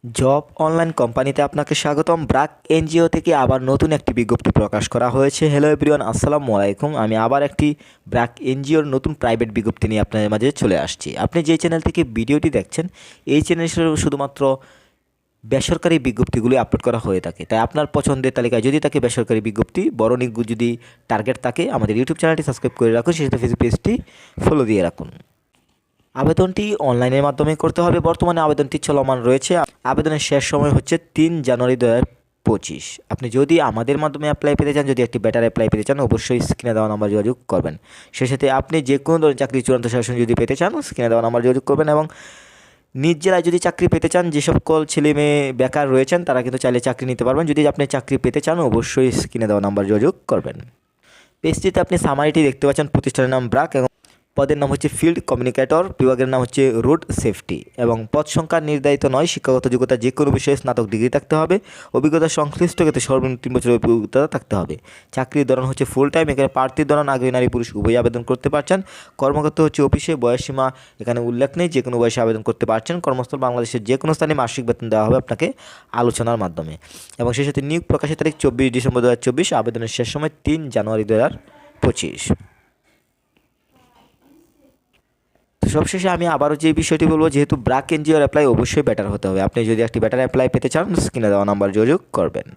Job online কোম্পানিতে আপনাকে স্বাগতম। ব্র্যাক এনজিও থেকে আবার নতুন একটি বিজ্ঞপ্তি প্রকাশ করা হয়েছে। হ্যালো এভরিওয়ান, আসসালামু আলাইকুম। আমি আবার একটি ব্র্যাক এনজিওর নতুন প্রাইভেট বিজ্ঞপ্তি নিয়ে আপনাদের মাঝে চলে আসছি। আপনি যে চ্যানেল থেকে ভিডিওটি দেখছেন, এই চ্যানেলে শুধুমাত্র বেসরকারি বিজ্ঞপ্তিগুলি আপলোড করা হয়ে থাকে। তাই আপনার পছন্দের তালিকায় যদি থাকে বেসরকারি বিজ্ঞপ্তি, বড় যদি টার্গেট থাকে, আমাদের ইউটিউব চ্যানেলটি সাবস্ক্রাইব করে রাখুন, সেটা ফেসবুক পেজটি ফলো দিয়ে রাখুন। আবেদনটি অনলাইনের মাধ্যমে করতে হবে। বর্তমানে আবেদনটি চলমান রয়েছে। আবেদনের শেষ সময় হচ্ছে 3 জানুয়ারি 2025। আপনি যদি আমাদের মাধ্যমে অ্যাপ্লাই পেতে চান, যদি একটি বেটার অ্যাপ্লাই পেতে চান, অবশ্যই স্ক্রিনে দেওয়া নাম্বার যোগাযোগ করবেন। সেই সাথে আপনি যে কোনো ধরনের চাকরি চূড়ান্ত শাসন যদি পেতে চান, স্ক্রিনে দেওয়া নাম্বার যোগাযোগ করবেন। এবং নিজ জেলায় যদি চাকরি পেতে চান, যে সকল ছেলে মেয়ে বেকার রয়েছেন তারা কিন্তু চাইলে চাকরি নিতে পারবেন। যদি আপনি চাকরি পেতে চান, অবশ্যই স্ক্রিনে দেওয়া নাম্বার যোগাযোগ করবেন। পেজটিতে আপনি সামারিটি দেখতে পাচ্ছেন। প্রতিষ্ঠানের নাম ব্র্যাক এবং পদের নাম হচ্ছে ফিল্ড কমিউনিকেটর, বিভাগের নাম হচ্ছে রোড সেফটি এবং পদ সংখ্যা নির্ধারিত নয়। শিক্ষাগত যোগ্যতা যে কোনো বিষয়ে স্নাতক ডিগ্রি থাকতে হবে। অভিজ্ঞতা সংশ্লিষ্ট ক্ষেত্রে সর্বনিম্ন 3 বছরের অভিজ্ঞতা থাকতে হবে। চাকরির ধরন হচ্ছে ফুল টাইম। এখানে প্রার্থীর ধরন আগ্রহী নারী পুরুষ উভয়ই আবেদন করতে পারছেন। কর্মকর্তা হচ্ছে অফিসে। বয়সসীমা এখানে উল্লেখ নেই, যে কোনো বয়সে আবেদন করতে পারছেন। কর্মস্থল বাংলাদেশের যে কোনো স্থানে মাসিক বেতন দেওয়া হবে আপনাকে আলোচনার মাধ্যমে। এবং সেই সাথে নিয়োগ প্রকাশের তারিখ 24 ডিসেম্বর 2024। আবেদনের শেষ সময় 3 জানুয়ারি 2025। তো সবশেষে আমি আবারও যে বিষয়টি বলবো, যেহেতু ব্র্যাক এনজিওর অ্যাপ্লাই অবশ্যই বেটার হতে হবে। আপনি যদি একটি বেটার অ্যাপ্লাই পেতে চান, স্ক্রিনে দেওয়া নাম্বার যোগাযোগ করবেন।